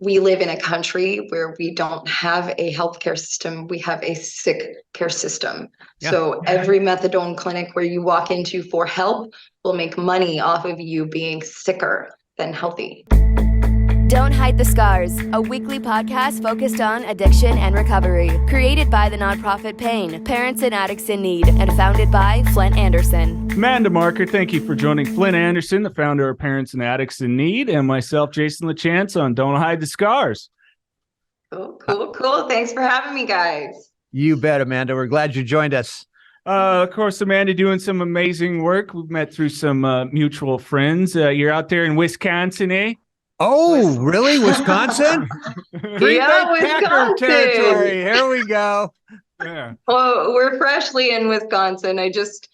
we live in a country where we don't have a healthcare system. We have a sick care system. Yeah. So every methadone clinic where you walk into for help will make money off of you being sicker than healthy. Don't Hide the Scars, a weekly podcast focused on addiction and recovery. Created by the nonprofit PAIN, Parents and Addicts in Need, and founded by Flindt Andersen. Amanda Marker, thank you for joining Flindt Andersen, the founder of Parents and Addicts in Need, and myself, Jason LaChance, on Don't Hide the Scars. Cool. Thanks for having me, guys. You bet, Amanda. We're glad you joined us. Of course, Amanda, doing some amazing work. We've met through some mutual friends. You're out there in Wisconsin, eh? Oh, really? Wisconsin? Yeah, Wisconsin. Territory. Here we go. Yeah. Well, we're freshly in Wisconsin. I just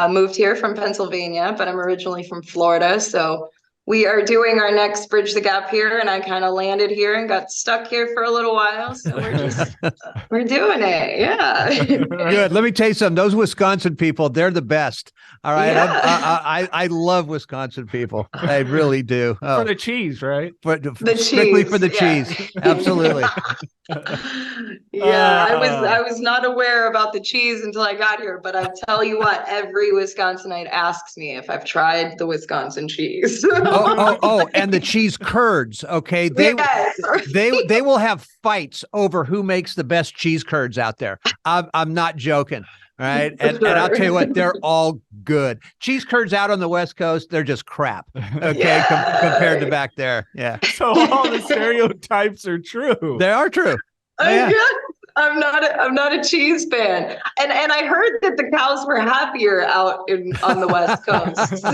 moved here from Pennsylvania, but I'm originally from Florida. So we are doing our next Bridge the Gap here, and I kind of landed here and got stuck here for a little while. So we're doing it. Yeah. Good. Let me tell you something. Those Wisconsin people, they're the best. All right. Yeah. I love Wisconsin people. I really do. Oh, For the cheese, right? Strictly cheese, for the yeah. cheese. Absolutely. Yeah, I was not aware about the cheese until I got here, but I tell you what, every Wisconsinite asks me if I've tried the Wisconsin cheese. And the cheese curds. Okay. They will have fights over who makes the best cheese curds out there. I'm not joking. All right. And I'll tell you what, they're all good. Cheese curds out on the West Coast, they're just crap. Okay. Yeah. Compared to back there. Yeah. So all the stereotypes are true. They are true. Yeah. I'm not a cheese fan, and I heard that the cows were happier out on the West Coast. So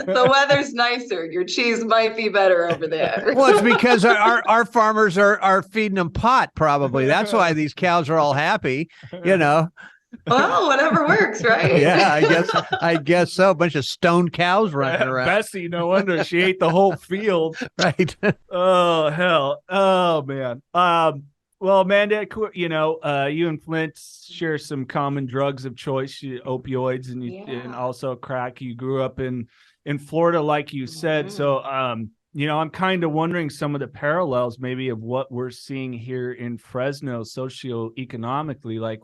the weather's nicer. Your cheese might be better over there. Well, it's because our farmers are feeding them pot. Probably that's why these cows are all happy. You know. Well, whatever works, right? Yeah, I guess so. A bunch of stoned cows running around. Bessie, no wonder she ate the whole field. Right. Oh, hell. Oh, man. Well, Amanda, you and Flindt share some common drugs of choice, opioids and also crack. You grew up in Florida, like you said. So, I'm kind of wondering some of the parallels maybe of what we're seeing here in Fresno socioeconomically. Like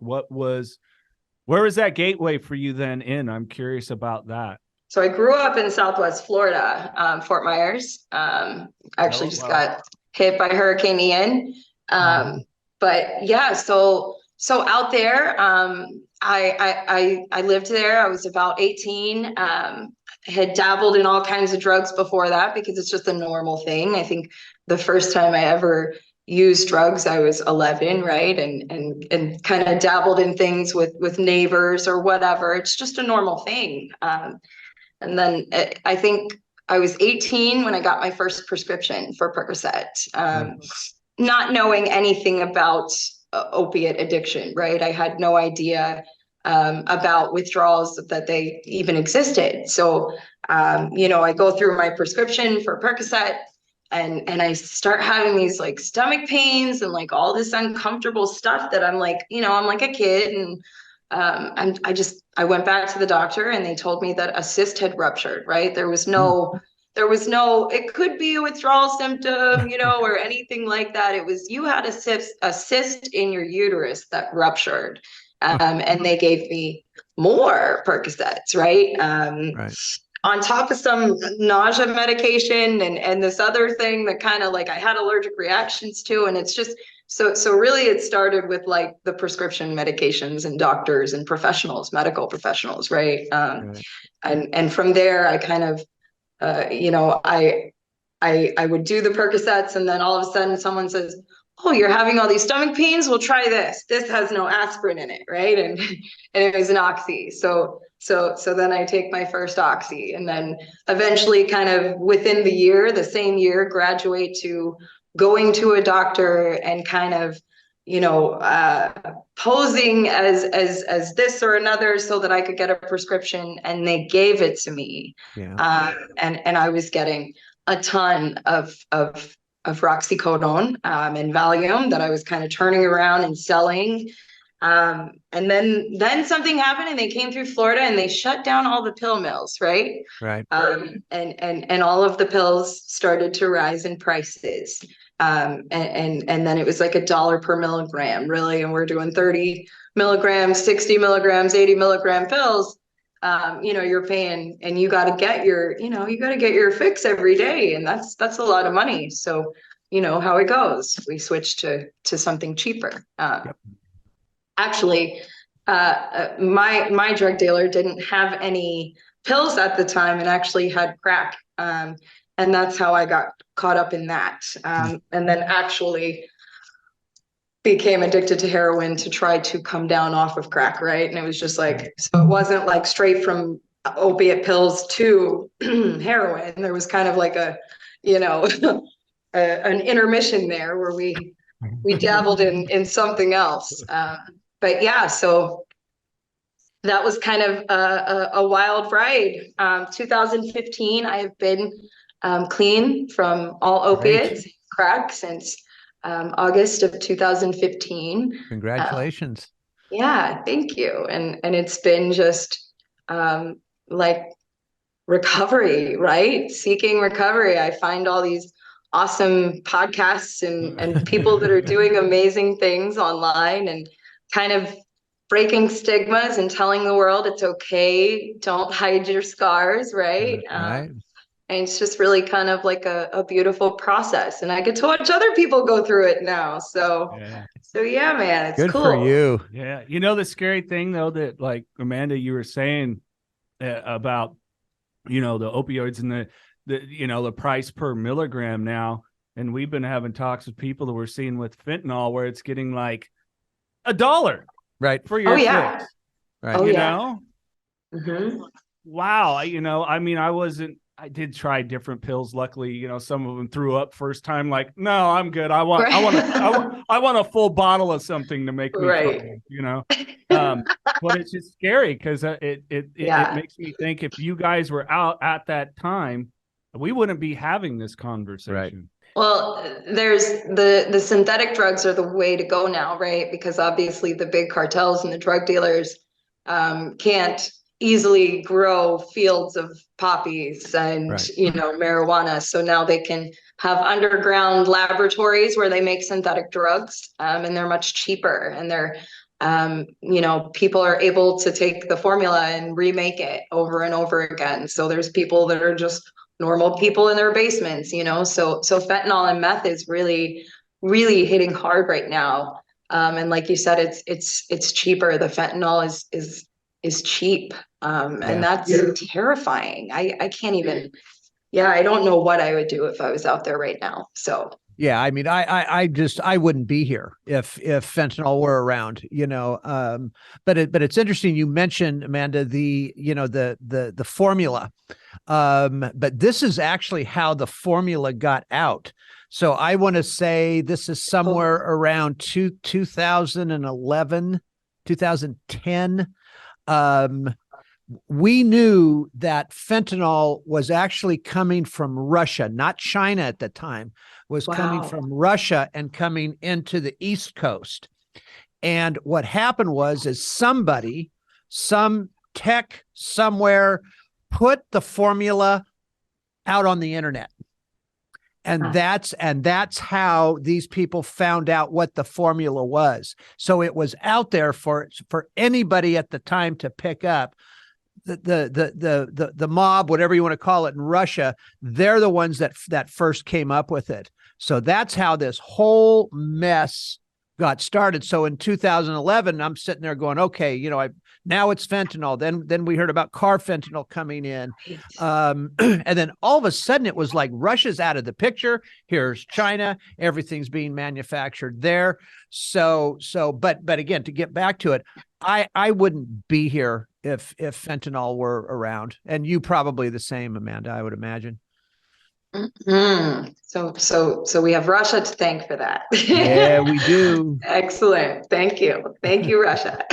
where was that gateway for you then in? I'm curious about that. So I grew up in Southwest Florida, Fort Myers. Actually just got hit by Hurricane Ian. But yeah, so out there, I lived there. I was about 18. Had dabbled in all kinds of drugs before that because it's just a normal thing. I think the first time I ever used drugs, I was 11, right? And kind of dabbled in things with neighbors or whatever. It's just a normal thing. And then I think I was 18 when I got my first prescription for Percocet, not knowing anything about opiate addiction, right? I had no idea about withdrawals that they even existed. So, I go through my prescription for Percocet and I start having these like stomach pains and like all this uncomfortable stuff that I'm like, I'm like a kid. And I went back to the doctor and they told me that a cyst had ruptured, right? There was no, it could be a withdrawal symptom, or anything like that. It was, you had a cyst in your uterus that ruptured. And they gave me more Percocets, right? Right. On top of some nausea medication and this other thing that kind of like I had allergic reactions to. And it's just, so really it started with like the prescription medications and doctors and professionals, medical professionals, right? Right. And from there, I kind of, I would do the Percocets and then all of a sudden someone says, oh, you're having all these stomach pains? Well, try this. This has no aspirin in it, right? And it was an oxy. So then I take my first oxy and then eventually kind of within the same year, graduate to going to a doctor and kind of, posing as this or another so that I could get a prescription, and they gave it to me. Yeah. And I was getting a ton of oxycodone and Valium that I was kind of turning around and selling. And then something happened, and they came through Florida, and they shut down all the pill mills, right? Right. And all of the pills started to rise in prices. And then it was like $1 per milligram, really. And we're doing 30 milligrams, 60 milligrams, 80 milligram pills. You're paying, and you got to get your fix every day. And that's a lot of money. So, how it goes, we switched to something cheaper. Yep. Actually, my drug dealer didn't have any pills at the time, and actually had crack. And that's how I got caught up in that. And then actually became addicted to heroin to try to come down off of crack, right? And it was just like, so it wasn't like straight from opiate pills to heroin. There was kind of like an intermission there where we dabbled in something else. But yeah, so that was kind of a wild ride. 2015, I have been clean from all opiates, crack, since August of 2015. Congratulations. Yeah, thank you. And it's been just like recovery, right? Seeking recovery. I find all these awesome podcasts and people that are doing amazing things online, and kind of breaking stigmas and telling the world it's okay. Don't hide your scars, right? Right. And it's just really kind of like a beautiful process. And I get to watch other people go through it now. So yeah, man, it's good cool. for you. Yeah. The scary thing, though, that like Amanda, you were saying about, the opioids and the price per milligram now. And we've been having talks with people that we're seeing with fentanyl, where it's getting like $1 right for your fix. Right. Mm-hmm. Wow. I did try different pills. Luckily, some of them threw up first time. Like, no, I'm good. I want a full bottle of something to make me feel, but it's just scary because it makes me think, if you guys were out at that time, we wouldn't be having this conversation. Right. Well, there's the synthetic drugs are the way to go now, right? Because obviously the big cartels and the drug dealers can't easily grow fields of poppies and marijuana. So now they can have underground laboratories where they make synthetic drugs, and they're much cheaper, and they're people are able to take the formula and remake it over and over again. So there's people that are just normal people in their basements, so fentanyl and meth is really, really hitting hard right now. And like you said, it's cheaper. The fentanyl is cheap. And that's terrifying. I can't even, I don't know what I would do if I was out there right now. So yeah, I mean, I wouldn't be here if fentanyl were around, but it's interesting. You mentioned, Amanda, the formula, but this is actually how the formula got out. So I want to say this is somewhere around 2011, 2010. We knew that fentanyl was actually coming from Russia, not China at the time, was coming from Russia and coming into the East Coast. And what happened is some tech somewhere put the formula out on the internet. And that's how these people found out what the formula was. So it was out there for anybody at the time to pick up. The mob, whatever you want to call it, in Russia, they're the ones that first came up with it. So that's how this whole mess got started. So in 2011, I'm sitting there going, okay, now it's fentanyl. Then we heard about carfentanil coming in. And then all of a sudden it was like Russia's out of the picture. Here's China. Everything's being manufactured there. But again, to get back to it, I wouldn't be here if fentanyl were around, and you probably the same, Amanda, I would imagine. Mm-hmm. So we have Russia to thank for that. Yeah, we do. Excellent. Thank you, Russia.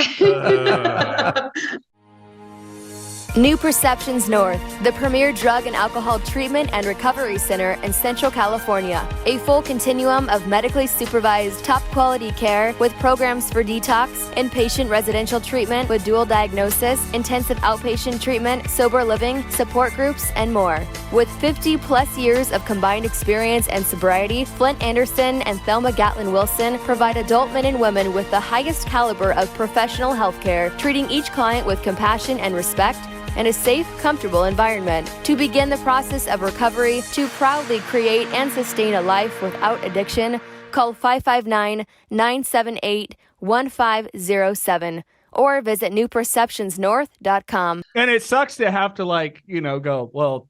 New Perceptions North, the premier drug and alcohol treatment and recovery center in Central California. A full continuum of medically supervised, top-quality care with programs for detox, inpatient residential treatment with dual diagnosis, intensive outpatient treatment, sober living, support groups, and more. With 50-plus years of combined experience and sobriety, Flindt Andersen and Thelma Gatlin Wilson provide adult men and women with the highest caliber of professional health care, treating each client with compassion and respect, and a safe, comfortable environment to begin the process of recovery. To proudly create and sustain a life without addiction, call 559-978-1507 or visit newperceptionsnorth.com. And it sucks to have to go, well,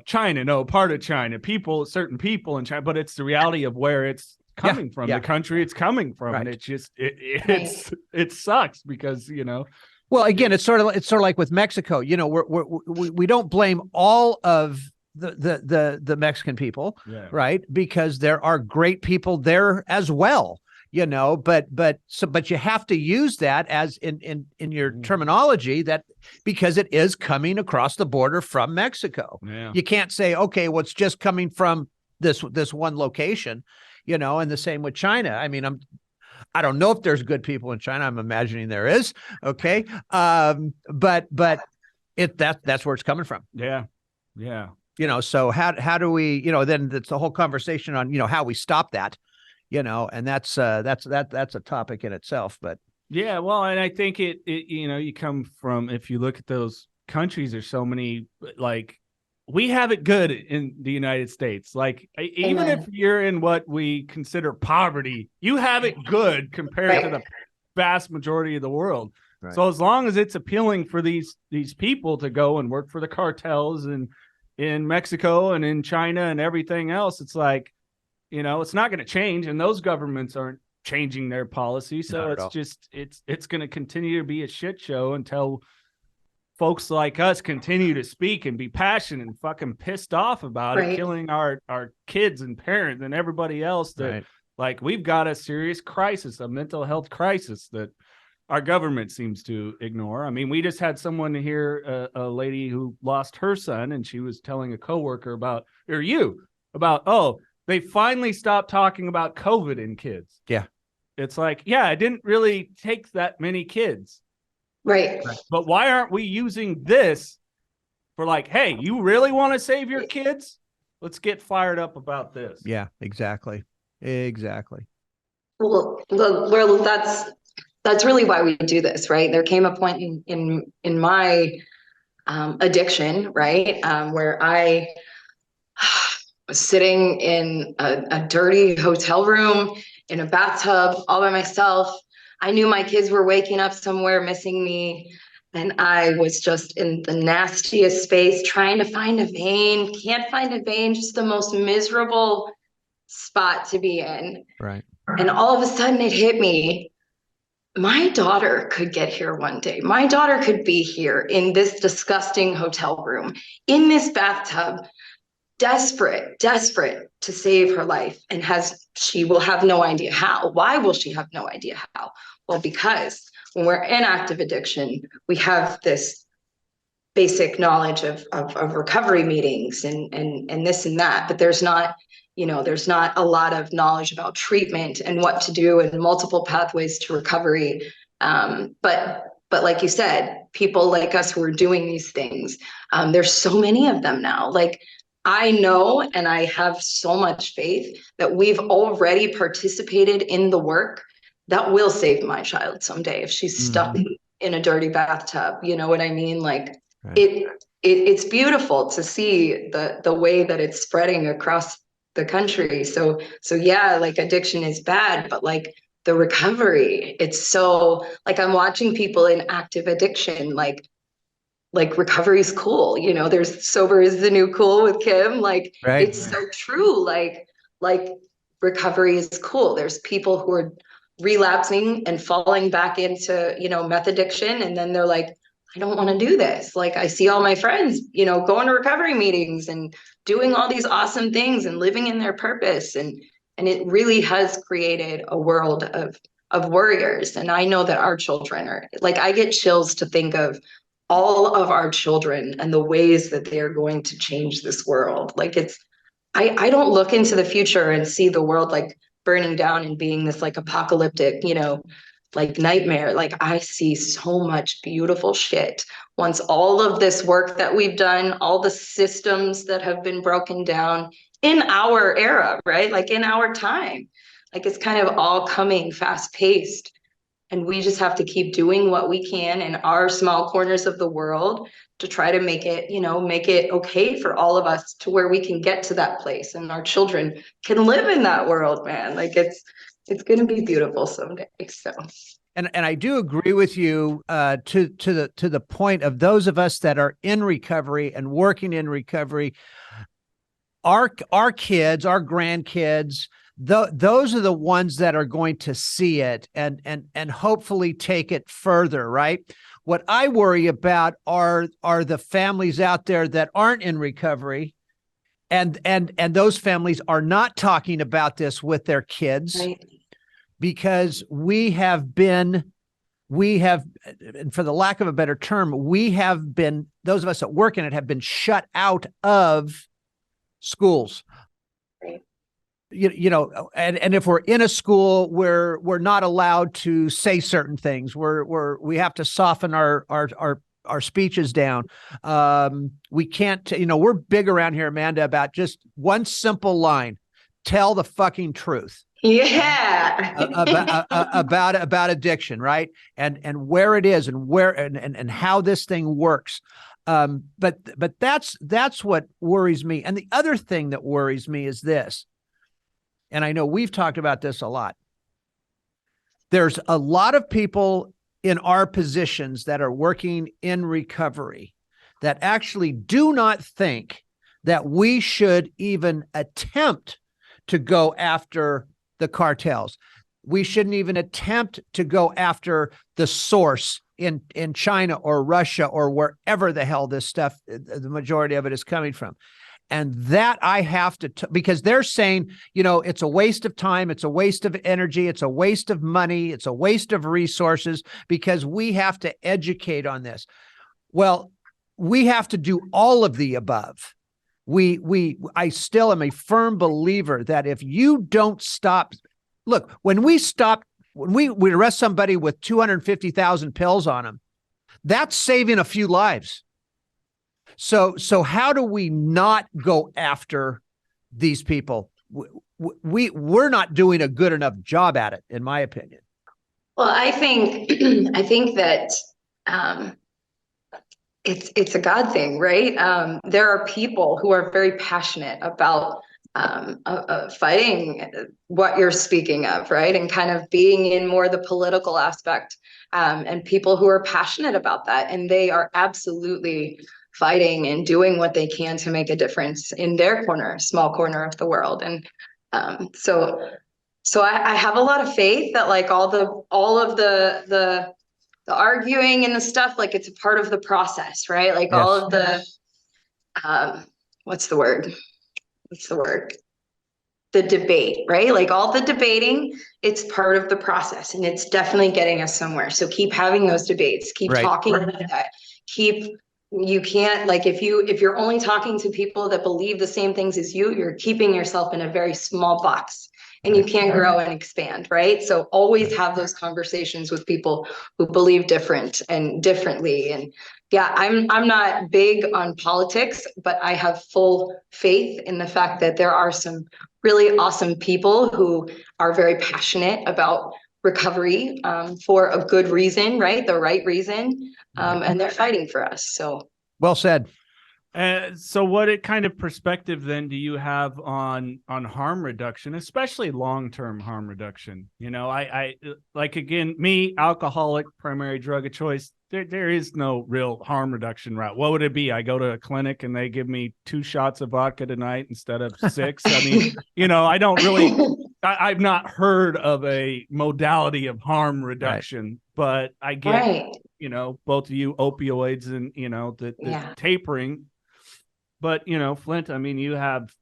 China, no, part of China, certain people in China, but it's the reality of where it's coming from, the country it's coming from. Right. And it just, it sucks because, Well, again, it's sort of like with Mexico. We don't blame all of the Mexican people, right? Because there are great people there as well, But you have to use that as in your terminology, that because it is coming across the border from Mexico. Yeah. You can't say, okay, well, it's just coming from this one location, and the same with China. I mean, I don't know if there's good people in China. I'm imagining there is. Okay. But that's where it's coming from. Yeah. Yeah. So how do we, then it's the whole conversation on, how we stop that, and that's a topic in itself, but. Yeah. Well, and I think you come from, if you look at those countries, there's so many, we have it good in the United States. Even if you're in what we consider poverty, you have it good compared to the vast majority of the world. Right. So as long as it's appealing for these people to go and work for the cartels and in Mexico and in China and everything else, it's it's not going to change. And those governments aren't changing their policy. So it's going to continue to be a shit show until folks like us continue to speak and be passionate and fucking pissed off about it, killing our kids and parents and everybody else. That we've got a serious crisis, a mental health crisis that our government seems to ignore. I mean, we just had someone here, a lady who lost her son, and she was telling a coworker about they finally stopped talking about COVID in kids. Yeah. It's it didn't really take that many kids. Right. But why aren't we using this for hey, you really want to save your kids? Let's get fired up about this. Yeah, exactly. Well, that's really why we do this, right? There came a point in my addiction, right, where I was sitting in a dirty hotel room in a bathtub all by myself. I knew my kids were waking up somewhere, missing me. And I was just in the nastiest space, trying to find a vein, can't find a vein, just the most miserable spot to be in. Right. And all of a sudden it hit me. My daughter could get here one day. My daughter could be here in this disgusting hotel room, in this bathtub, desperate to save her life, and she will have no idea how. Why will she have no idea how? Well, because when we're in active addiction, we have this basic knowledge of recovery meetings and this and that, but there's not a lot of knowledge about treatment and what to do and multiple pathways to recovery. But like you said, people like us who are doing these things, there's so many of them now. I know, and I have so much faith that we've already participated in the work that will save my child someday if she's stuck in a dirty bathtub. You know what I mean? It's beautiful to see the way that it's spreading across the country. So yeah, addiction is bad, but the recovery, it's so I'm watching people in active addiction, recovery is cool. There's sober is the new cool with Kim. It's so true. Recovery is cool. There's people who are relapsing and falling back into, meth addiction. And then they're I don't want to do this. I see all my friends, going to recovery meetings and doing all these awesome things and living in their purpose. And it really has created a world of warriors. And I know that our children are I get chills to think of all of our children and the ways that they are going to change this world. Like I don't look into the future and see the world like burning down and being this like apocalyptic, like nightmare. Like I see so much beautiful shit once all of this work that we've done, all the systems that have been broken down in our era, right? Like in our time, like it's kind of all coming fast paced. And we just have to keep doing what we can in our small corners of the world to try to make it, make it okay for all of us to where we can get to that place and our children can live in that world, man. Like it's going to be beautiful someday. So. And I do agree with you to the point of those of us that are in recovery and working in recovery, our kids, our grandkids, those are the ones that are going to see it and hopefully take it further, right? What I worry about are the families out there that aren't in recovery, and those families are not talking about this with their kids, right? Because we have, and for the lack of a better term, those of us that work in it have been shut out of schools. Right. And if we're in a school where we're not allowed to say certain things, we have to soften our speeches down. We can't, we're big around here, Amanda, about just one simple line: tell the fucking truth. Yeah. about addiction, right? And where it is and where and how this thing works. But that's what worries me. And the other thing that worries me is this. And I know we've talked about this a lot. There's a lot of people in our positions that are working in recovery that actually do not think that we should even attempt to go after the cartels. We shouldn't even attempt to go after the source in China or Russia or wherever the hell this stuff, the majority of it is coming from. And that I have to, because they're saying, it's a waste of time, it's a waste of energy, it's a waste of money, it's a waste of resources, because we have to educate on this. Well, we have to do all of the above. I still am a firm believer that if you don't stop, look, when we arrest somebody with 250,000 pills on them, that's saving a few lives. So how do we not go after these people? We're not doing a good enough job at it, in my opinion. Well, I think that it's a God thing, right? There are people who are very passionate about fighting what you're speaking of, right? And kind of being in more the political aspect, and people who are passionate about that, and they are absolutely fighting and doing what they can to make a difference in their small corner of the world. And so I have a lot of faith that like all of the arguing and the stuff, like it's a part of the process, right? Like yes. All of the what's the word? The debate, right? Like all the debating, it's part of the process, and it's definitely getting us somewhere. So keep having those debates, keep talking about that, you can't, like, if you're only talking to people that believe the same things as you're keeping yourself in a very small box, and you can't grow and expand, right? So always have those conversations with people who believe differently. And yeah, I'm not big on politics, but I have full faith in the fact that there are some really awesome people who are very passionate about recovery, for a good reason, right? The right reason. And they're fighting for us. So well said. So what kind of perspective then do you have on harm reduction, especially long-term harm reduction? I like, again, me, alcoholic, primary drug of choice, there is no real harm reduction route. What would it be? I go to a clinic and they give me 2 shots of vodka tonight instead of 6. I mean, I don't really, I've not heard of a modality of harm reduction, but I get, both of you, opioids and, the tapering. But, Flindt, I mean, you have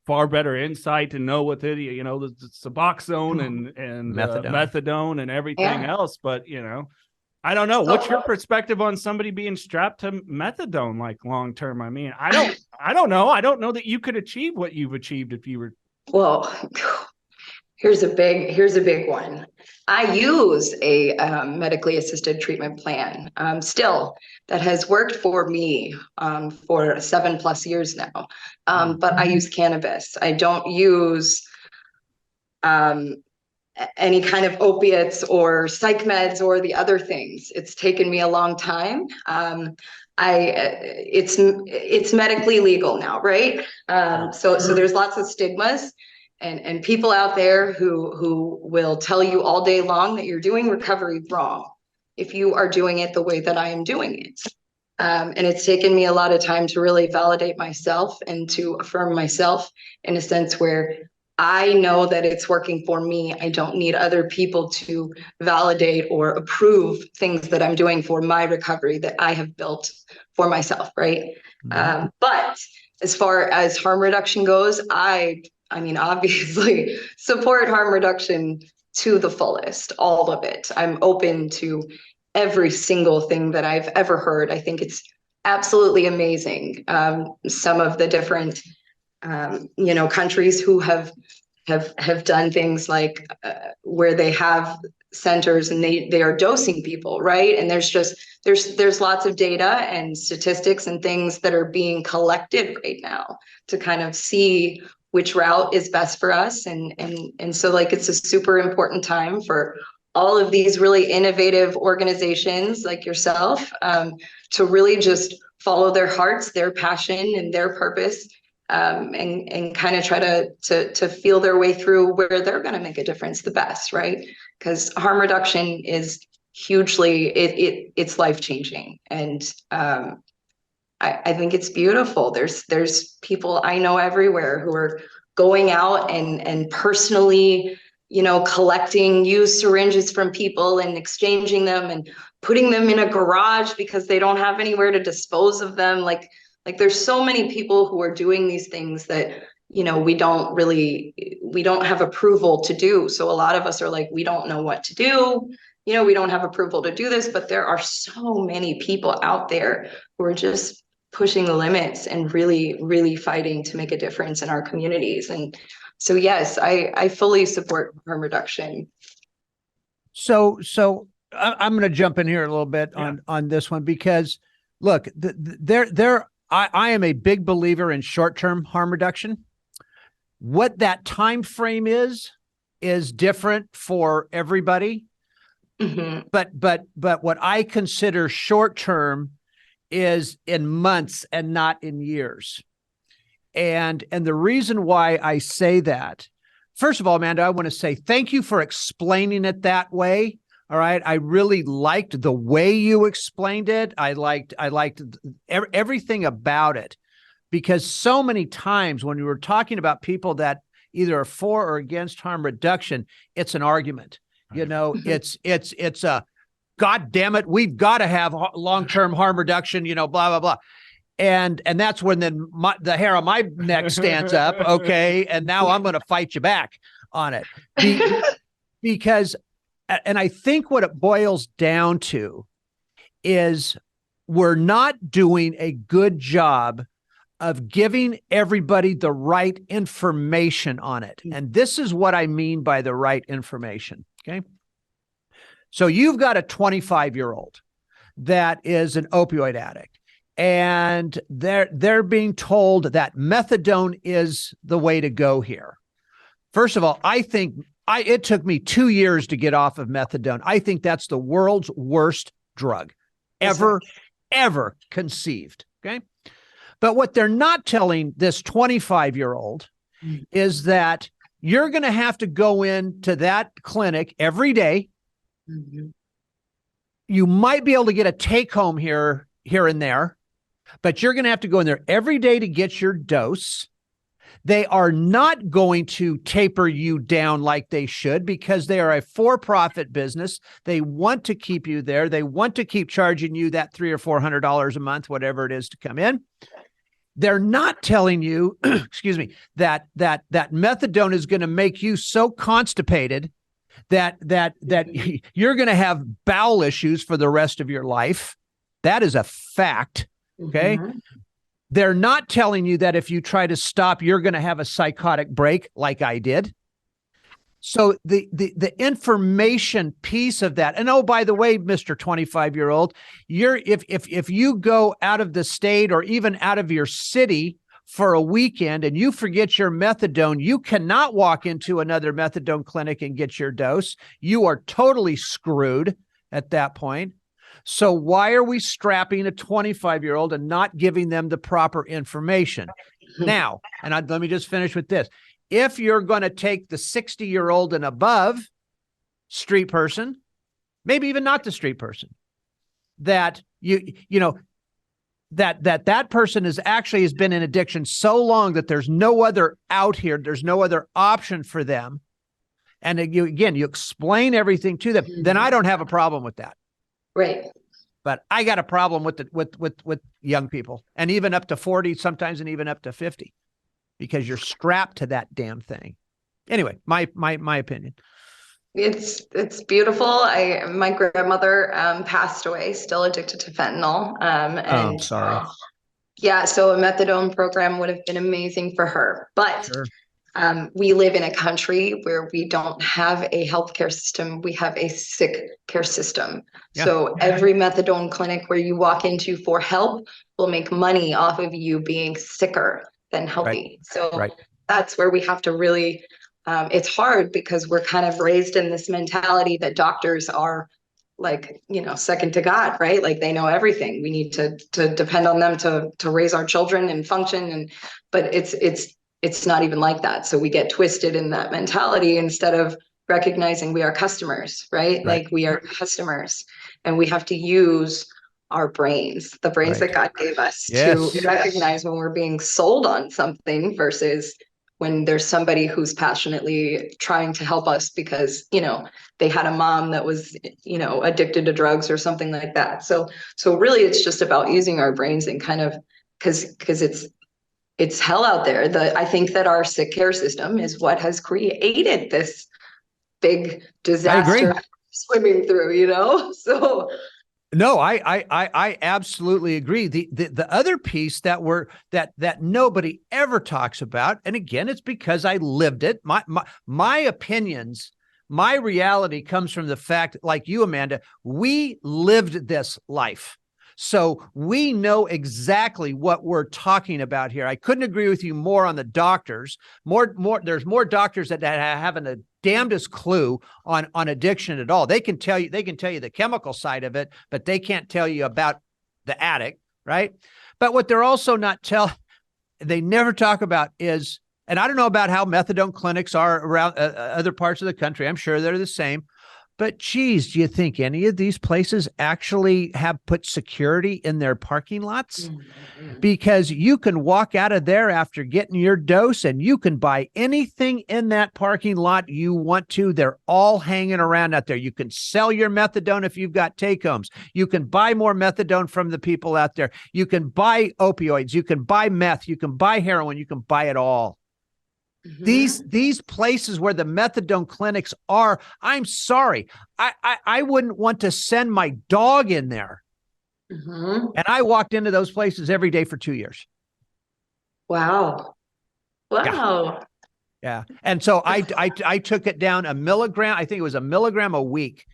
far better insight to know what the Suboxone and methadone and everything else. But, I don't know. So, What's your perspective on somebody being strapped to methadone like long term? I mean, I don't know. I don't know that you could achieve what you've achieved if you were. well, here's a big one. I use a medically assisted treatment plan still that has worked for me for 7+ years now. But I use cannabis. I don't use any kind of opiates or psych meds or the other things. It's taken me a long time. It's medically legal now, right? So there's lots of stigmas and people out there who will tell you all day long that you're doing recovery wrong if you are doing it the way that I am doing it. And it's taken me a lot of time to really validate myself and to affirm myself in a sense where I know that it's working for me. I don't need other people to validate or approve things that I'm doing for my recovery that I have built for myself, right? But as far as harm reduction goes, I mean, obviously support harm reduction to the fullest, all of it. I'm open to every single thing that I've ever heard. I think it's absolutely amazing. Some of the different countries who have done things like where they have centers and they are dosing people, right? And there's lots of data and statistics and things that are being collected right now to kind of see which route is best for us. And so like it's a super important time for all of these really innovative organizations like yourself to really just follow their hearts, their passion, and their purpose, and kind of try to feel their way through where they're going to make a difference the best, right? Because harm reduction is hugely, it's life-changing. And I think it's beautiful. There's people I know everywhere who are going out and personally, collecting used syringes from people and exchanging them and putting them in a garage because they don't have anywhere to dispose of them. Like there's so many people who are doing these things that, we don't have approval to do. So a lot of us are like, we don't know what to do. We don't have approval to do this, but there are so many people out there who are just pushing the limits and really, really fighting to make a difference in our communities. And so, yes, I fully support harm reduction. So I'm going to jump in here a little bit on this one because, look, I am a big believer in short-term harm reduction. What that time frame is different for everybody. Mm-hmm. But what I consider short-term is in months and not in years. And the reason why I say that, first of all, Amanda, I want to say thank you for explaining it that way. All right. I really liked the way you explained it. I liked everything about it, because so many times when we were talking about people that either are for or against harm reduction, it's an argument. It's a, God damn it, we've got to have long-term harm reduction, blah, blah, blah. And that's when then the hair on my neck stands up. Okay. And now I'm going to fight you back on it because, and I think what it boils down to is we're not doing a good job of giving everybody the right information on it. And this is what I mean by the right information. Okay. So you've got a 25-year-old that is an opioid addict, and they're being told that methadone is the way to go here. First of all, I think it took me 2 years to get off of methadone. I think that's the world's worst drug ever conceived. Okay. But what they're not telling this 25-year-old is that you're going to have to go into that clinic every day. Mm-hmm. You might be able to get a take home here and there, but you're going to have to go in there every day to get your dose. They are not going to taper you down like they should because they are a for-profit business. They want to keep you there. They want to keep charging you that $300 or $400 a month, whatever it is to come in. They're not telling you, excuse me, that methadone is going to make you so constipated that that you're going to have bowel issues for the rest of your life. That is a fact. Okay. Mm-hmm. They're not telling you that if you try to stop, you're going to have a psychotic break like I did. So the information piece of that, and oh, by the way, Mr. 25-year-old, if you go out of the state or even out of your city for a weekend and you forget your methadone, you cannot walk into another methadone clinic and get your dose. You are totally screwed at that point. So why are we strapping a 25-year-old and not giving them the proper information? Now, and let me just finish with this. If you're going to take the 60-year-old and above street person, maybe even not the street person, that that person has been in addiction so long that there's no other out here, there's no other option for them, and you explain everything to them, then I don't have a problem with that. Right. But I got a problem with young people, and even up to 40 sometimes, and even up to 50. Because you're strapped to that damn thing. Anyway, my opinion. It's beautiful. My grandmother passed away, still addicted to fentanyl. And sorry. Yeah, so a methadone program would have been amazing for her. But sure. We live in a country where we don't have a healthcare system. We have a sick care system. Yeah. So every methadone clinic where you walk into for help will make money off of you being sicker than healthy. Right. So that's where we have to really, it's hard because we're kind of raised in this mentality that doctors are like, second to God, right? Like they know everything. We need to depend on them to raise our children and function. But it's not even like that. So we get twisted in that mentality instead of recognizing we are customers, right? Like we are customers and we have to use our brains, the brains that God gave us to recognize when we're being sold on something versus when there's somebody who's passionately trying to help us because, they had a mom that was, addicted to drugs or something like that. So really it's just about using our brains and kind of, because it's hell out there. I think that our sick care system is what has created this big disaster swimming through, so. No, I absolutely agree. The other piece that nobody ever talks about, and again, it's because I lived it. My opinions, my reality comes from the fact, like you, Amanda, we lived this life. So we know exactly what we're talking about here. I couldn't agree with you more on the doctors. There's more doctors that haven't a damnedest clue on addiction at all. They can tell you the chemical side of it, but they can't tell you about the addict, right? But what they're also they never talk about is, and I don't know about how methadone clinics are around other parts of the country. I'm sure they're the same. But geez, do you think any of these places actually have put security in their parking lots? Because you can walk out of there after getting your dose and you can buy anything in that parking lot you want to. They're all hanging around out there. You can sell your methadone if you've got take-homes. You can buy more methadone from the people out there. You can buy opioids. You can buy meth. You can buy heroin. You can buy it all. Mm-hmm. These places where the methadone clinics are, I'm sorry, I wouldn't want to send my dog in there. Mm-hmm. And I walked into those places every day for 2 years. Wow. Yeah. And so I took it down a milligram. I think it was a milligram a week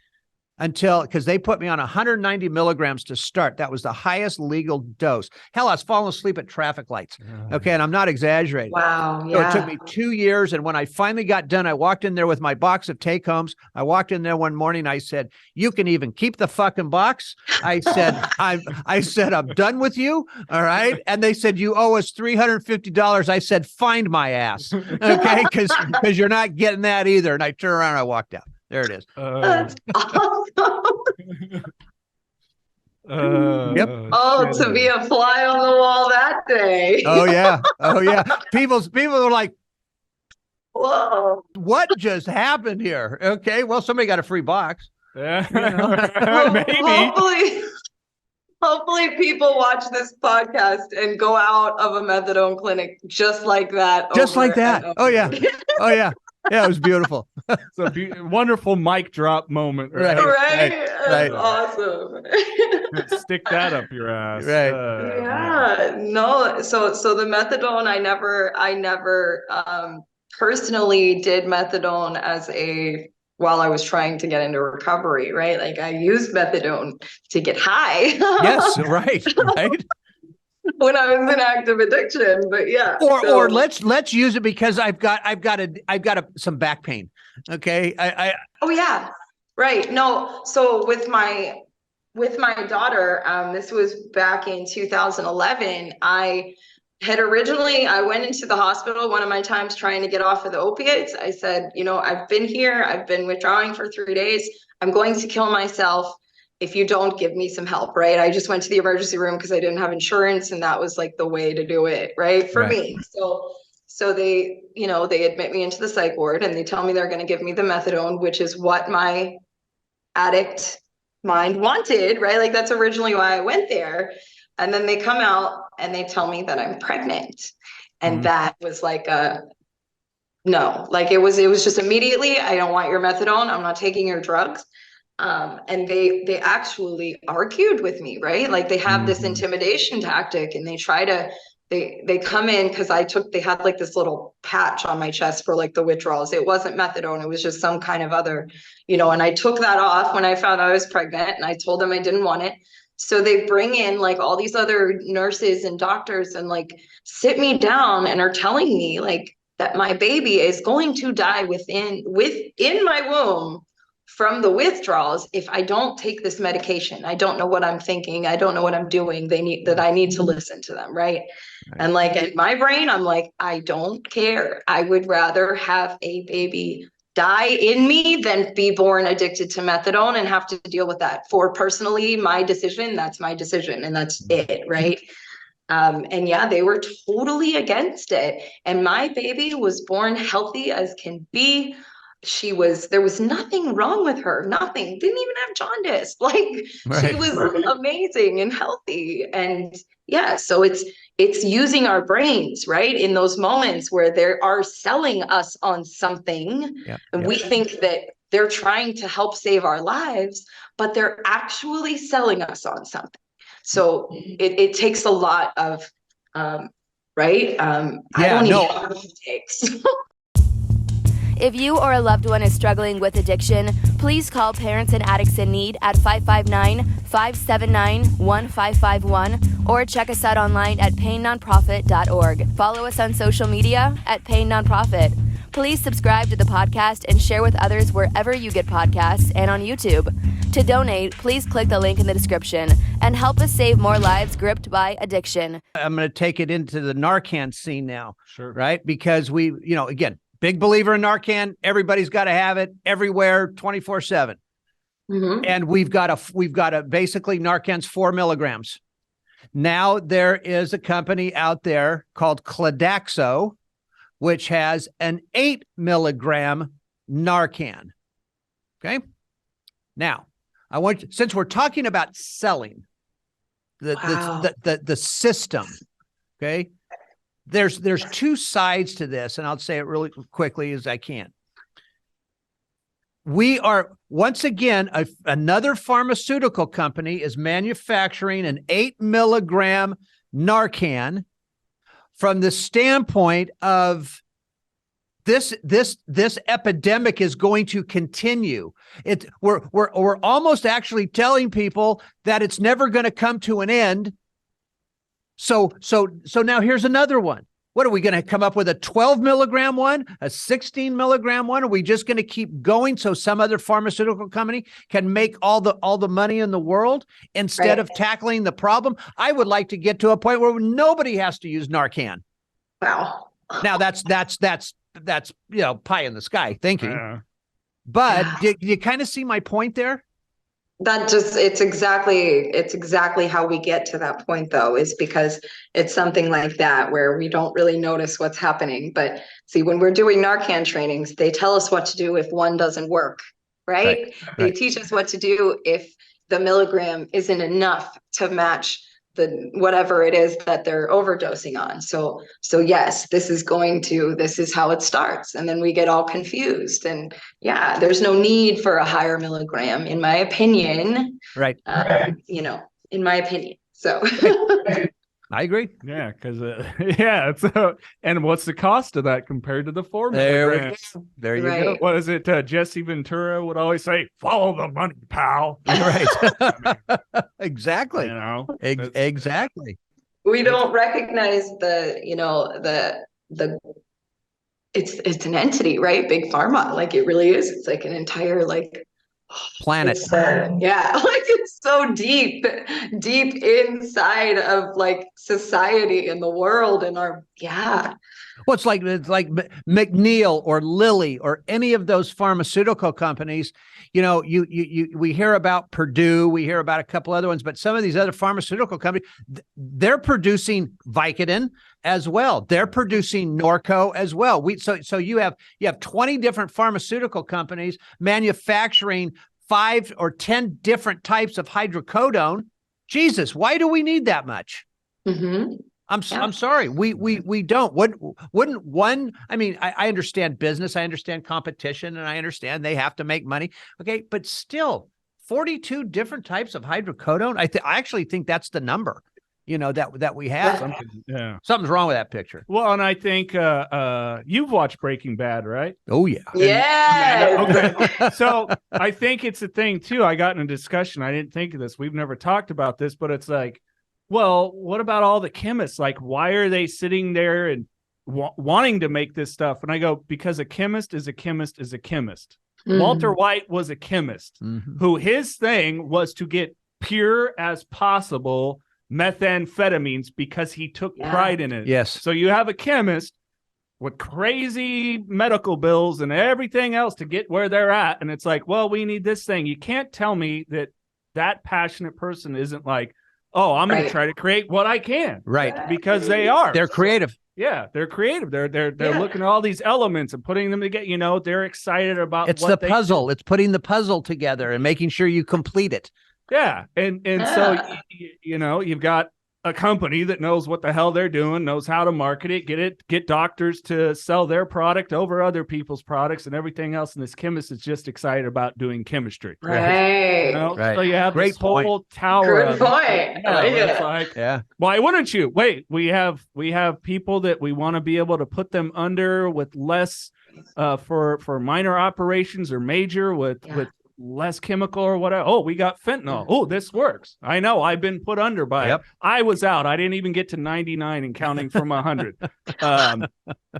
because they put me on 190 milligrams to start. That was the highest legal dose. Hell, I was falling asleep at traffic lights. Okay. And I'm not exaggerating. Wow. So it took me 2 years. And when I finally got done, I walked in there with my box of take homes. I walked in there one morning. I said, "You can even keep the fucking box." I said, I'm done with you. All right. And they said, "You owe us $350. I said, "Find my ass." Okay. Cause you're not getting that either. And I turned around and I walked out. There it is. That's awesome. Yep. To be a fly on the wall that day. Oh yeah. People are like, "Whoa, what just happened here?" Okay, well, somebody got a free box. Yeah. Maybe. Hopefully people watch this podcast and go out of a methadone clinic just like that. Just like that. Oh yeah. Yeah, it was beautiful. So wonderful mic drop moment. Right. Right? Right. That's awesome. Stick that up your ass. Right. Man. Yeah, no. So the methadone, I never personally did methadone as a while I was trying to get into recovery, right? Like I used methadone to get high. Yes, right, right. When I was in active addiction, but yeah. Or let's use it because I've got some back pain. Okay. Oh yeah, right. No, so with my daughter, this was back in 2011. I went into the hospital one of my times trying to get off of the opiates. I said, I've been here, I've been withdrawing for 3 days. I'm going to kill myself if you don't give me some help, right? I just went to the emergency room because I didn't have insurance, and that was like the way to do it, right? For me. So they, they admit me into the psych ward and they tell me they're going to give me the methadone, which is what my addict mind wanted, right? Like that's originally why I went there. And then they come out and they tell me that I'm pregnant. And that was like no, like it was just immediately, I don't want your methadone. I'm not taking your drugs. And they actually argued with me, right? Like they have this intimidation tactic and they try to, they come in because they had like this little patch on my chest for like the withdrawals. It wasn't methadone. It was just some kind of other, and I took that off when I found out I was pregnant and I told them I didn't want it. So they bring in like all these other nurses and doctors and like sit me down and are telling me like that my baby is going to die within my womb from the withdrawals if I don't take this medication. I don't know what I'm thinking. I don't know what I'm doing. I need to listen to them, right? And like in my brain, I'm like, I don't care. I would rather have a baby die in me than be born addicted to methadone and have to deal with that. For personally, my decision, that's my decision and that's it, right? And yeah, they were totally against it. And my baby was born healthy as can be. There was nothing wrong with her, nothing, didn't even have jaundice. Like she was amazing and healthy. And yeah, so it's using our brains, right? In those moments where they are selling us on something and we think that they're trying to help save our lives, but they're actually selling us on something. So it takes a lot of, right? I don't even know what it takes. If you or a loved one is struggling with addiction, please call Parents and Addicts in Need at 559-579-1551 or check us out online at painnonprofit.org. Follow us on social media at Pain Nonprofit. Please subscribe to the podcast and share with others wherever you get podcasts and on YouTube. To donate, please click the link in the description and help us save more lives gripped by addiction. I'm going to take it into the Narcan scene now. Sure. Right? Because we, again, big believer in Narcan. Everybody's got to have it everywhere, 24/7. And we've got a basically Narcan's 4 milligrams. Now there is a company out there called Cladaxo, which has an 8 milligram Narcan. Okay. Now since we're talking about selling the system, okay, there's 2 sides to this, and I'll say it really quickly as I can. We are, once again, another pharmaceutical company is manufacturing an 8 milligram Narcan from the standpoint of this epidemic is going to continue. We're almost actually telling people that it's never going to come to an end. So now here's another one. What are we going to come up with, a 12 milligram one, a 16 milligram one? Are we just going to keep going so some other pharmaceutical company can make all the money in the world instead of tackling the problem? I would like to get to a point where nobody has to use Narcan. Wow. Now that's pie in the sky thinking. But do you kind of see my point there? It's exactly how we get to that point, though, is because it's something like that where we don't really notice what's happening. But see, when we're doing Narcan trainings, they tell us what to do if one doesn't work, right? They teach us what to do if the milligram isn't enough to match whatever it is that they're overdosing on. So yes, this is how it starts. And then we get all confused. And yeah, there's no need for a higher milligram, in my opinion. Right. In my opinion. So I agree. Yeah, because and what's the cost of that compared to the 4 milligrams? There you go. What is it? Jesse Ventura would always say, "Follow the money, pal." Right. Exactly. Exactly. We don't recognize it's an entity, right? Big pharma, like it really is. It's like an entire planet. It's so deep inside of society and the world and our Well, it's like McNeil or Lilly or any of those pharmaceutical companies. We hear about Purdue, we hear about a couple other ones, but some of these other pharmaceutical companies, they're producing Vicodin as well. They're producing Norco as well. So you have 20 different pharmaceutical companies manufacturing 5 or 10 different types of hydrocodone. Jesus, why do we need that much? Mm-hmm. I'm sorry. We don't. Wouldn't one? I mean, I understand business. I understand competition, and I understand they have to make money. Okay, but still, 42 different types of hydrocodone. I actually think that's the number. That we have. Something's wrong with that picture. Well, and I think you've watched Breaking Bad, right? Oh yeah. Okay. So I think it's a thing too. I got in a discussion. I didn't think of this. We've never talked about this, but it's like, well, what about all the chemists? Like, why are they sitting there and wanting to make this stuff? And I go, because a chemist is a chemist is a chemist. Mm-hmm. Walter White was a chemist who his thing was to get pure as possible methamphetamines because he took pride in it. Yes. So you have a chemist with crazy medical bills and everything else to get where they're at. And it's like, well, we need this thing. You can't tell me that passionate person isn't like, oh, I'm going to try to create what I can. Right. Because they are. They're creative. Yeah, they're creative. They're looking at all these elements and putting them together. They're excited about it's the puzzle. It's putting the puzzle together and making sure you complete it. Yeah. And so, you've got a company that knows what the hell they're doing, knows how to market it, get doctors to sell their product over other people's products and everything else. And this chemist is just excited about doing chemistry. Right. Right. So you have Great this whole point. tower. Good point. It's like, why wouldn't you? Wait, we have people that we want to be able to put them under with less for minor operations or major with less chemical or whatever. Oh, we got fentanyl. Oh, this works. I know. I've been put under by it. I was out. I didn't even get to 99 and counting from 100. I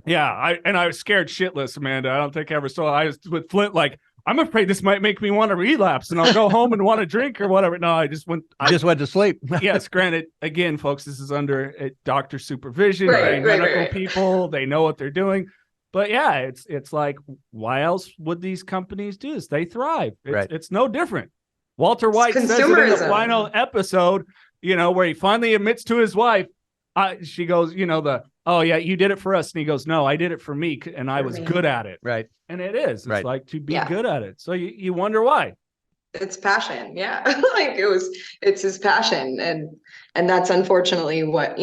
was scared shitless, Amanda. I don't think I ever saw. I was with Flindt like, I'm afraid this might make me want to relapse and I'll go home and want to drink or whatever. No, I just went to sleep. Yes, granted, again, folks, this is under doctor supervision. Medical people, they know what they're doing. But yeah, it's like, why else would these companies do this? They thrive. It's no different. Walter White says it in the final episode, where he finally admits to his wife. She goes, oh yeah, you did it for us. And he goes, no, I did it for me. And I was good at it. Right. And it is. It's like to be good at it. So you wonder why. It's passion. Yeah. It's his passion. And that's unfortunately what,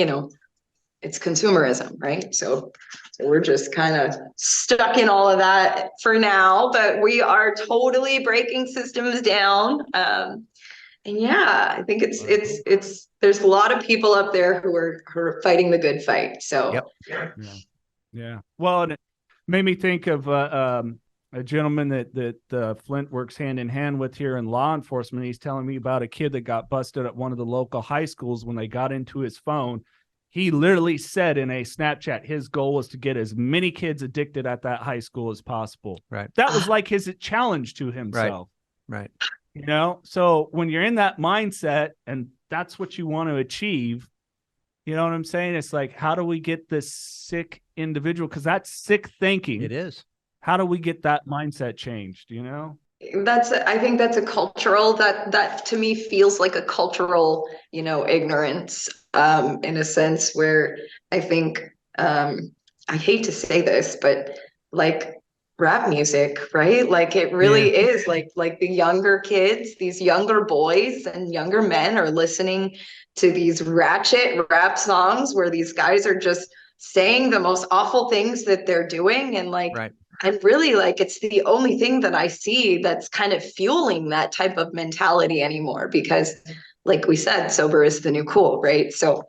it's consumerism, right? So we're just kind of stuck in all of that for now, but we are totally breaking systems down. And I think it's there's a lot of people up there who are fighting the good fight. So yeah. Well, and it made me think of a gentleman that Flindt works hand in hand with here in law enforcement. He's telling me about a kid that got busted at one of the local high schools when they got into his phone. He literally said in a Snapchat, his goal was to get as many kids addicted at that high school as possible. Right. That was like his challenge to himself. Right. So when you're in that mindset and that's what you want to achieve, you know what I'm saying? It's like, how do we get this sick individual? Because that's sick thinking. It is. How do we get that mindset changed? I think that's a cultural, that to me feels like a cultural, ignorance, in a sense where I think, I hate to say this, but like rap music, right? Like it really is like the younger kids, these younger boys and younger men are listening to these ratchet rap songs where these guys are just saying the most awful things that they're doing. And like, and really like, it's the only thing that I see that's kind of fueling that type of mentality anymore, because like we said, sober is the new cool, right? So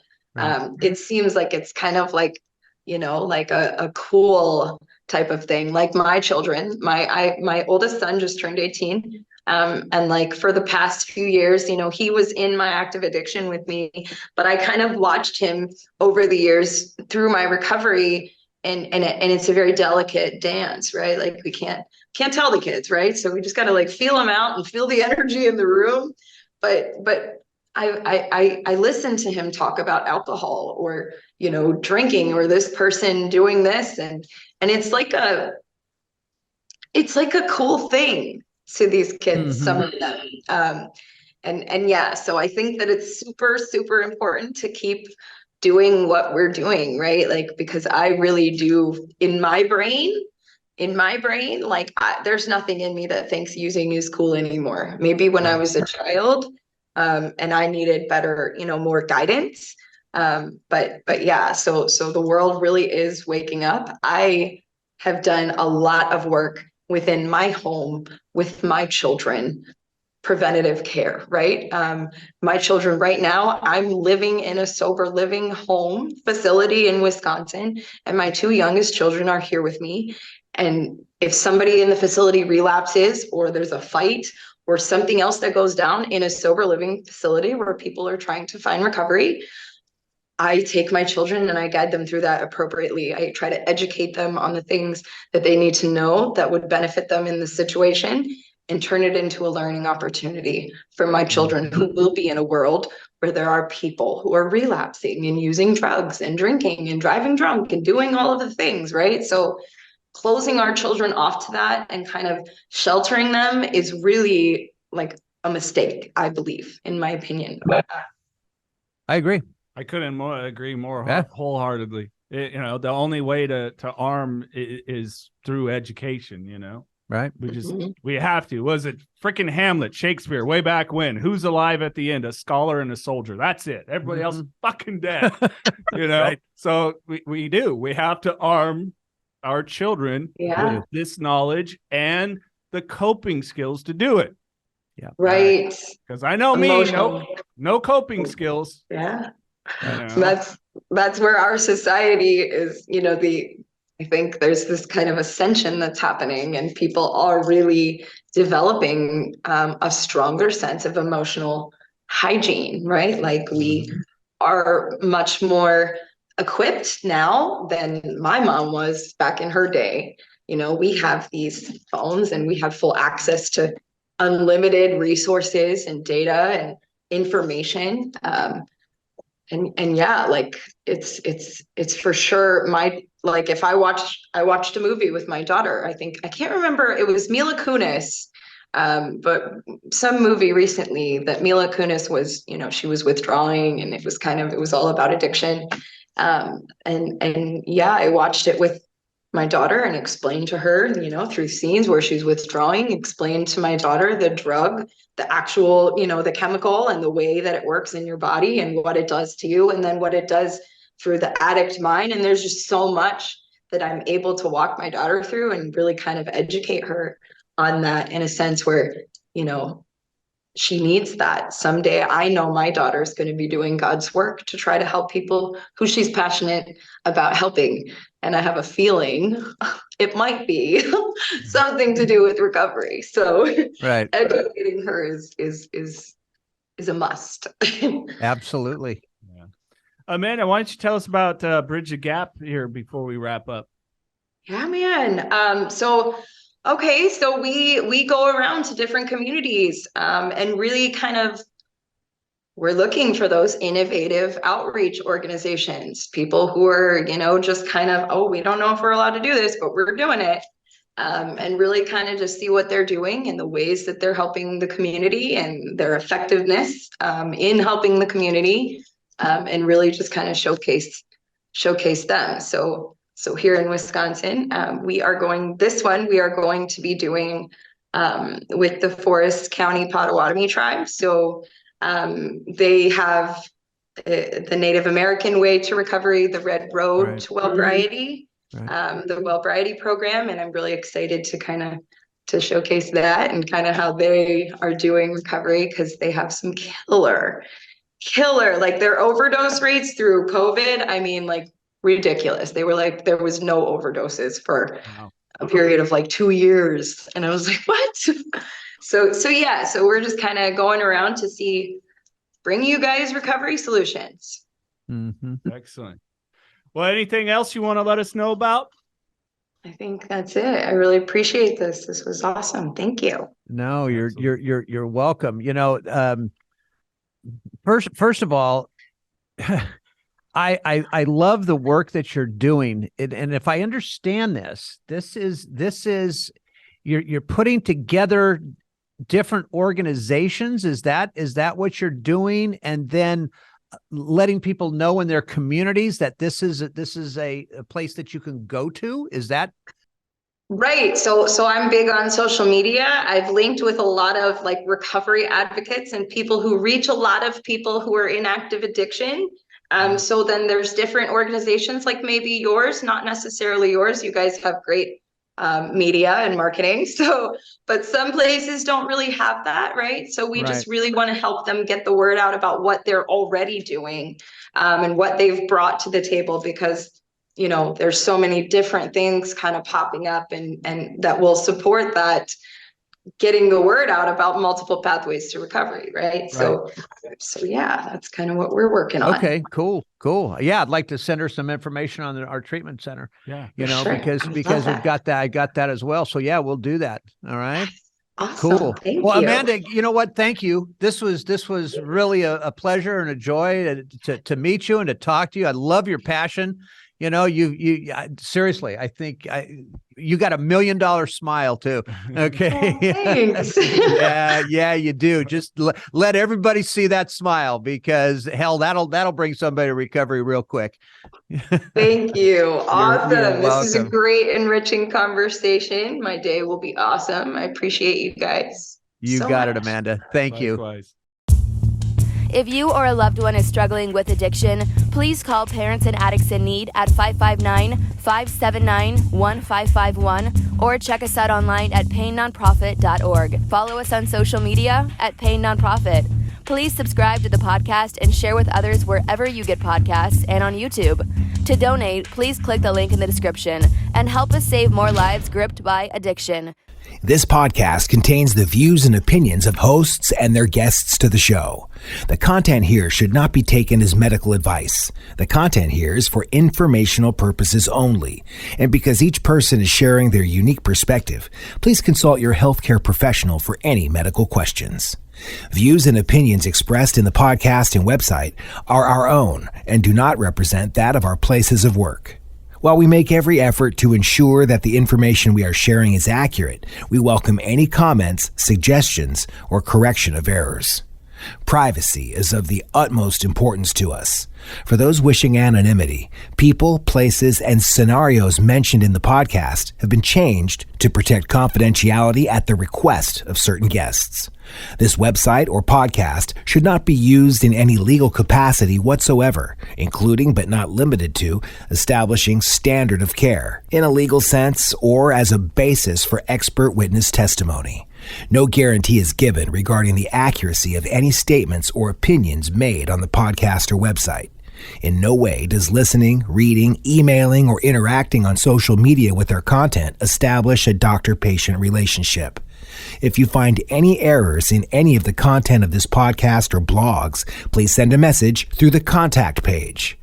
it seems like it's kind of like, you know, like a cool type of thing. Like my children, my oldest son just turned 18. And like for the past few years, you know, he was in my active addiction with me, but I kind of watched him over the years through my recovery, and it's a very delicate dance, right? Like we can't tell the kids, right? So we just got to like feel them out and feel the energy in the room. But I listened to him talk about alcohol or, you know, drinking, or this person doing this, and it's like a cool thing to these kids, some of them. And yeah, so I think that it's super, super important to keep doing what we're doing, right? Like, because I really do, in my brain, like there's nothing in me that thinks using is cool anymore. Maybe when I was a child, and I needed better, you know, more guidance. But yeah, so the world really is waking up. I have done a lot of work within my home with my children, preventative care, right? My children right now, I'm living in a sober living home facility in Wisconsin, and my two youngest children are here with me. And if somebody in the facility relapses, or there's a fight or something else that goes down in a sober living facility where people are trying to find recovery, I take my children and I guide them through that appropriately. I try to educate them on the things that they need to know that would benefit them in the situation, and turn it into a learning opportunity for my children, who will be in a world where there are people who are relapsing and using drugs and drinking and driving drunk and doing all of the things, right? So closing our children off to that and kind of sheltering them is really like a mistake, I believe, in my opinion. I agree. I couldn't agree more wholeheartedly. You know, the only way to arm is through education, you know? Right. We have to. Was it freaking Hamlet, Shakespeare, way back when? Who's alive at the end? A scholar and a soldier. That's it. Everybody else fucking dead. You know? Right. So we do. We have to arm our children with this knowledge and the coping skills to do it. Yeah. Right. Because I know me, no coping skills. Yeah. That's where our society is, you know, I think there's this kind of ascension that's happening, and people are really developing a stronger sense of emotional hygiene, right? Like we are much more equipped now than my mom was back in her day. You know, we have these phones and we have full access to unlimited resources and data and information. And yeah, like it's for sure like if I watched a movie with my daughter, I can't remember, it was Mila Kunis, but some movie recently that Mila Kunis was, you know, she was withdrawing, and it was all about addiction. And yeah, I watched it with my daughter and explained to her, you know, through scenes where she's withdrawing, explained to my daughter the drug, the actual, you know, the chemical and the way that it works in your body and what it does to you, and then what it does through the addict mind. And there's just so much that I'm able to walk my daughter through and really kind of educate her on that, in a sense where, you know, she needs that. Someday I know my daughter is going to be doing God's work to try to help people who she's passionate about helping. And I have a feeling it might be something to do with recovery. So educating her is a must. Absolutely. Yeah. Amanda, why don't you tell us about Bridge the Gap here before we wrap up? Yeah, man. So we go around to different communities, and really kind of, we're looking for those innovative outreach organizations, people who are, you know, just kind of, we don't know if we're allowed to do this, but we're doing it. And really kind of just see what they're doing and the ways that they're helping the community and their effectiveness in helping the community, and really just kind of showcase them. So So here in Wisconsin, we are going to be doing with the Forest County Potawatomi tribe. So they have the Native American way to recovery, the Red Road to Wellbriety, the Wellbriety program. And I'm really excited to showcase that and kind of how they are doing recovery, because they have some killer, like their overdose rates through COVID. I mean, like ridiculous. They were like, there was no overdoses for a period of like 2 years. And I was like, what? So we're just kind of going around to bring you guys recovery solutions. Excellent. Well, anything else you want to let us know about? I think that's it. I really appreciate this. This was awesome. Thank you. No, you're welcome. First of all, I love the work that you're doing. And if I understand this is you're putting together different organizations. Is that what you're doing? And then letting people know in their communities that this is a place that you can go to. Is that right? So I'm big on social media. I've linked with a lot of like recovery advocates and people who reach a lot of people who are in active addiction. So then there's different organizations like maybe yours, not necessarily yours. You guys have great media and marketing. But some places don't really have that, right? So we just really want to help them get the word out about what they're already doing and what they've brought to the table, because there's so many different things kind of popping up and that will support that, getting the word out about multiple pathways to recovery, right? So yeah, that's kind of what we're working on. Okay, cool. Yeah, I'd like to send her some information on our treatment center. Yeah, sure. because we've got that. I got that as well. So yeah, we'll do that. All right. Awesome. Cool. Thank well, you. Amanda, you know what? Thank you. This was really a pleasure and a joy to meet you and to talk to you. I love your passion. You seriously, I think you got $1 million smile too. Okay. Oh, thanks. yeah, you do. Just let everybody see that smile, because hell, that'll bring somebody to recovery real quick. Thank you. Awesome. You're this is a welcome. great, enriching conversation. My day will be awesome. I appreciate you guys. You so got much. it, Amanda. Thank Likewise. you. If you or a loved one is struggling with addiction, please call Parents and Addicts in Need at 559-579-1551 or check us out online at painnonprofit.org. Follow us on social media at Pain Nonprofit. Please subscribe to the podcast and share with others wherever you get podcasts and on YouTube. To donate, please click the link in the description and help us save more lives gripped by addiction. This podcast contains the views and opinions of hosts and their guests to the show. The content here should not be taken as medical advice. The content here is for informational purposes only. And because each person is sharing their unique perspective, please consult your healthcare professional for any medical questions. Views and opinions expressed in the podcast and website are our own and do not represent that of our places of work. While we make every effort to ensure that the information we are sharing is accurate, we welcome any comments, suggestions, or correction of errors. Privacy is of the utmost importance to us. For those wishing anonymity, people, places, and scenarios mentioned in the podcast have been changed to protect confidentiality at the request of certain guests. This website or podcast should not be used in any legal capacity whatsoever, including but not limited to establishing standard of care in a legal sense or as a basis for expert witness testimony. No guarantee is given regarding the accuracy of any statements or opinions made on the podcast or website. In no way does listening, reading, emailing, or interacting on social media with our content establish a doctor-patient relationship. If you find any errors in any of the content of this podcast or blogs, please send a message through the contact page.